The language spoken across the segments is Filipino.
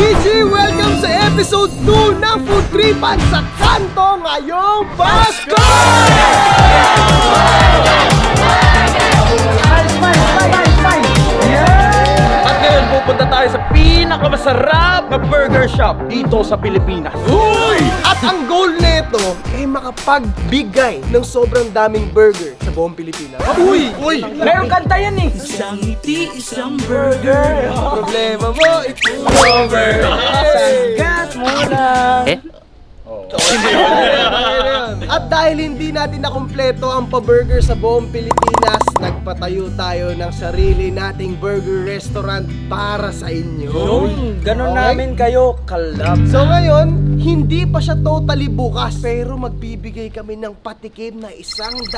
BG, welcome sa episode 2 ng Food Tripan sa Kanto ngayong Pasko! At ngayon pupunta tayo sa pinakamasarap na burger shop dito sa Pilipinas. Uy! At ang goal nito ay makapagbigay ng sobrang daming burger sa buong Pilipinas. Uy! Uy! Mayroong kanta yan eh! Isang ngiti, isang burger. Problema mo, it's over. Sagat mo lang. At dahil hindi natin nakumpleto ang pa-burger sa buong Pilipinas, nagpatayo tayo ng sarili nating burger restaurant para sa inyo. Ganon namin kayo kalab. So ngayon, hindi pa siya totally bukas, pero magbibigay kami ng patikim na 100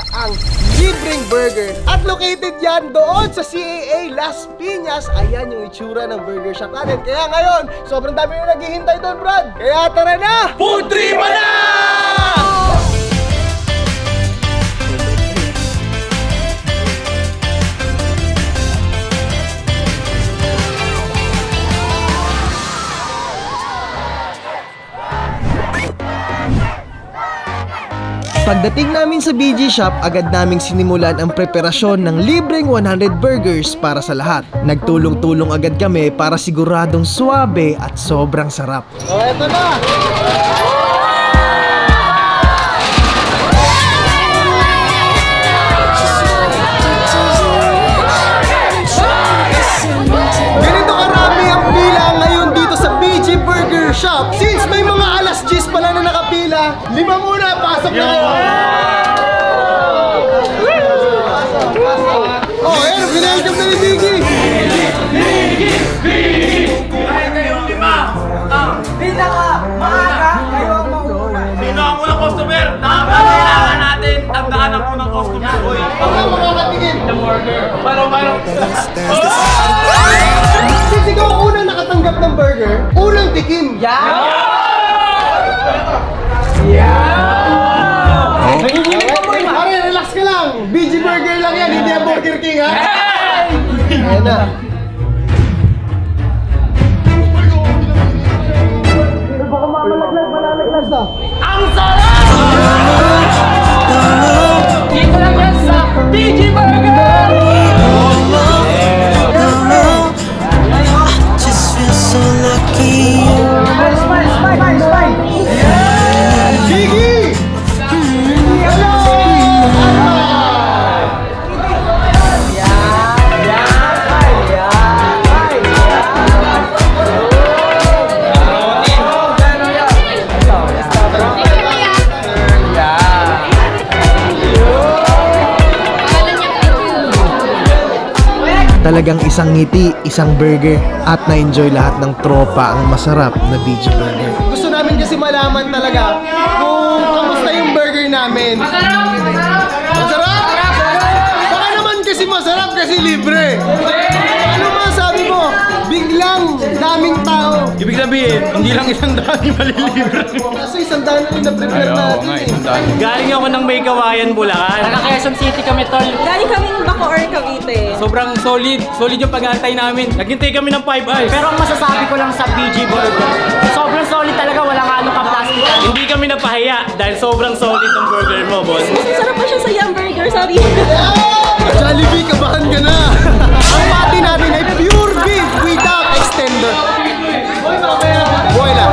libreng burger. At located yan doon sa CAA Las Piñas. Ayan yung itsura ng burger shop natin. Kaya ngayon, sobrang dami na naghihintay doon, Brad. Kaya tara na! Food Tripan na! Pagdating namin sa BG Shop, agad naming sinimulan ang preparasyon ng libreng 100 burgers para sa lahat. Nagtulong-tulong agad kami para siguradong suwabe at sobrang sarap. Oh, eto na! Ganito karami ang pila ngayon dito sa BG Burger Shop. Since may mga alas 10 pala na nakapila, 5 muna, pasok na kayo! Oh, ayan, pinahigam na ni Biggie! Kaya kayong lima. Pinaka maaga, kayo ang mauna. Sino ang unang customer? Kailangan natin tandaan ang unang customer. Uy! Baka makakatingin! The burger. Parang. Since ikaw ang unang nakatanggap ng burger, unang tikim! Pare, relax ka lang! BG Burger lang yan, hindi ang Burger King, ha? Ayan na. Baka malalaglas na. Ang sarap! Dito lang yan sa BG Burger! Just feel so lucky. Smile. Biggie! Hello! Talagang isang ngiti, isang burger at na-enjoy lahat ng tropa ang masarap na BG Burger. Gusto namin kasi malaman talaga kung kamusta yung burger namin. Masarap? Baka naman kasi masarap kasi libre. Ano masabi mo? Biglang daming tao. Ibig sabihin, hindi lang 100 yung malilibre. Kasi 100 na rin na-prepare natin eh. Galing ako ng May Kawayan, Bulacan. Taga Quezon City kami, tol. Galing kaming Bacoor, Cavite. Sobrang solid yung pag-aantay namin. Naghintay kami ng 5 hours. Pero ang masasabi ko lang sa BG Burger, sobrang solid talaga, walang anong ka-plastikan. Hindi kami napahiya dahil sobrang solid ng burger mo, boss. Masarap pa siya sa Yum Burger, sorry. Jollibee, kabahan ka na! Ang pati natin ay pure beef without extender. Boy lang.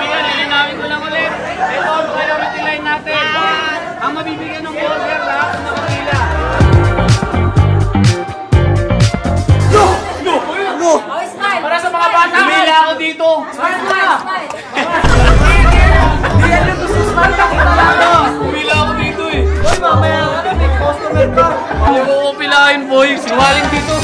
Lilinawin ko lang ulit. Ito ang priority line natin. Ang mabibigyan ng burger lahat ng nakapila. Para sa mga bata. Umila ako dito. Umila ako dito eh. Uy, mamaya ka, may customer ka. Ayaw ko pilahin, boy. Sinwaling dito.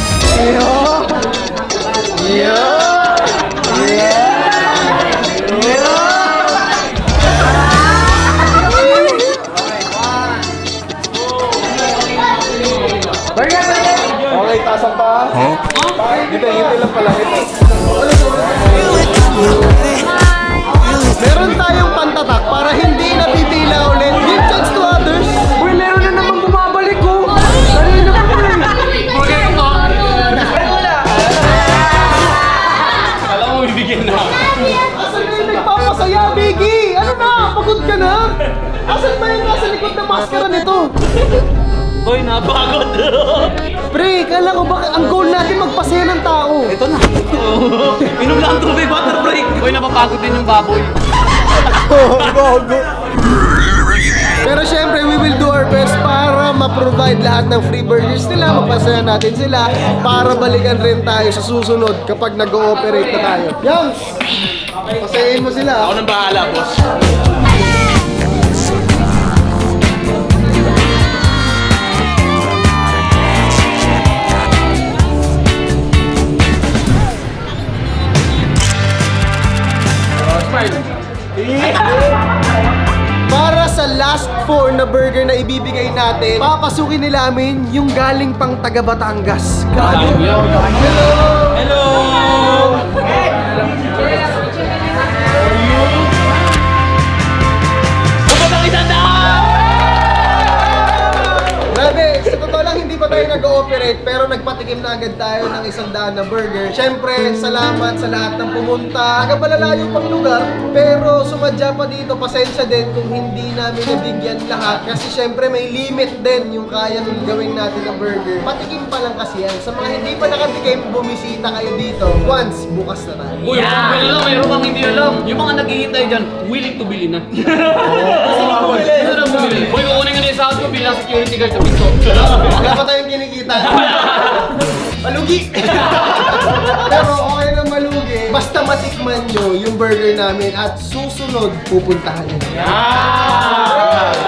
Okay, tasang pa. Dito lang pala. Meron tayong pantatak para hindi napipila ulit. Give chance to others. pagod na maskara nito. Boy, napagod. Pre, kala ko ba ang goal natin magpasaya ng tao? Ito na. Inom lang ang tubig, water break. Boy, napapagod din yung baboy. Pero syempre, we will do our best para ma-provide lahat ng free burgers nila, mapasaya natin sila, para balikan rin tayo sa susunod kapag nag-ooperate na tayo. Yams! Pasayain mo sila. Ako nang bahala, boss. Para sa last 4 na burger na ibibigay natin, papasukin nila amin yung galing pang taga Batangas. Grabe. Hello! Grabe, sa totoo lang hindi pa tayo nag-ooperate pero nagpatikim na agad tayo ng 100 na burger. Siyempre, salamat sa lahat ng pumunta. Nagkabalalayo pang lugar pero sumadya pa dito. Pasensya din kung hindi namin nabigyan lahat kasi siyempre may limit din yung kaya nung gawin natin na burger. Patikim pa lang kasi yan. Sa mga hindi pa nakatikim, bumisita kayo dito. Once, bukas na tayo. Uy, mayroon kang hindi alam. Yung mga naghihintay dyan, willing to bili na. Gusto na bumili. Uy, kukunin nga na yung sahod ko bilang security guard sa pinto. Wala pa tayong kinikita. Malugi! Pero okay lang malugi. Basta matikman nyo yung burger namin at susunod pupuntahan nyo.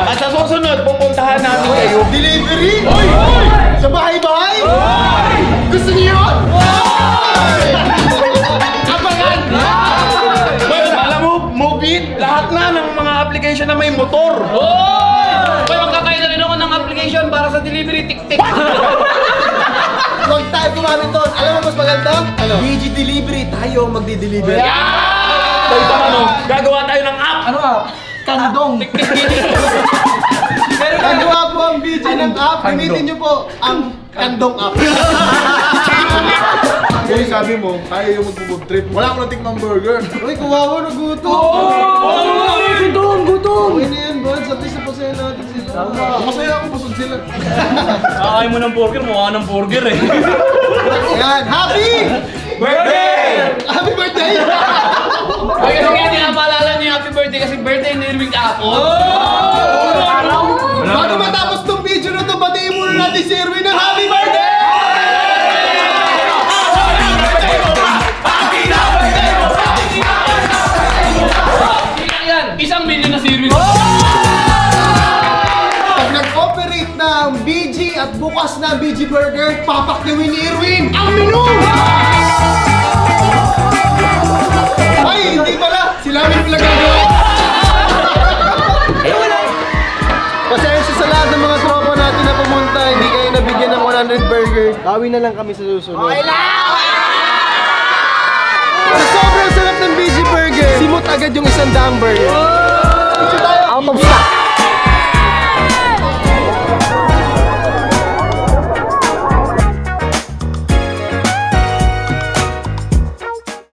At sa susunod, pupuntahan namin kayo. Delivery? Sa bahay-bahay? Gusto niyo yun? Abangan! Well, alam mo, Mobit, lahat na ng mga application na may motor. Well, magkakain na rin ako ng application para sa delivery tik-tik. Huwag tayo gumamit doon. Alam mo mas maganda? Ano? DG Delivery. Tayo magdi-deliver. So, ito ano, gagawa tayo ng app. Ano app? Kandong. Gagawa po ang video ng app. Gamitin nyo po ang Kandong app. Uy, sabi mo, tayo yung mag-food trip. Wala akong natikmang burger. Uy, kuwawa na gutom. Gutom. Okay na yan, Bud. Sabi sa pasaya natin sila. Masaya ako, busog sila. Kakain mo ng burger, mukha ng burger eh. Yan. Happy Birthday! Happy birthday! Kasi kaya tinapaalala niyo happy birthday kasi birthday ni Irving kahapon. Bago matapos tong video na to, batiin muna natin si Erwin ng happy birthday! Isang million na si Irving. Pag nag-operate na ang BG at bukas na ang BG Burger, papakyawin ni Erwin ang menu! Ay, hindi pala! Sila namin pala gagawa! Pasensya sa lahat ng mga tropa natin na pumunta, hindi kayo nabigyan ng 100 burger. Bawi na lang kami sa susunod. Okay lang! Sa sobrang sarap ng BG Burger, simot agad yung 100 burger.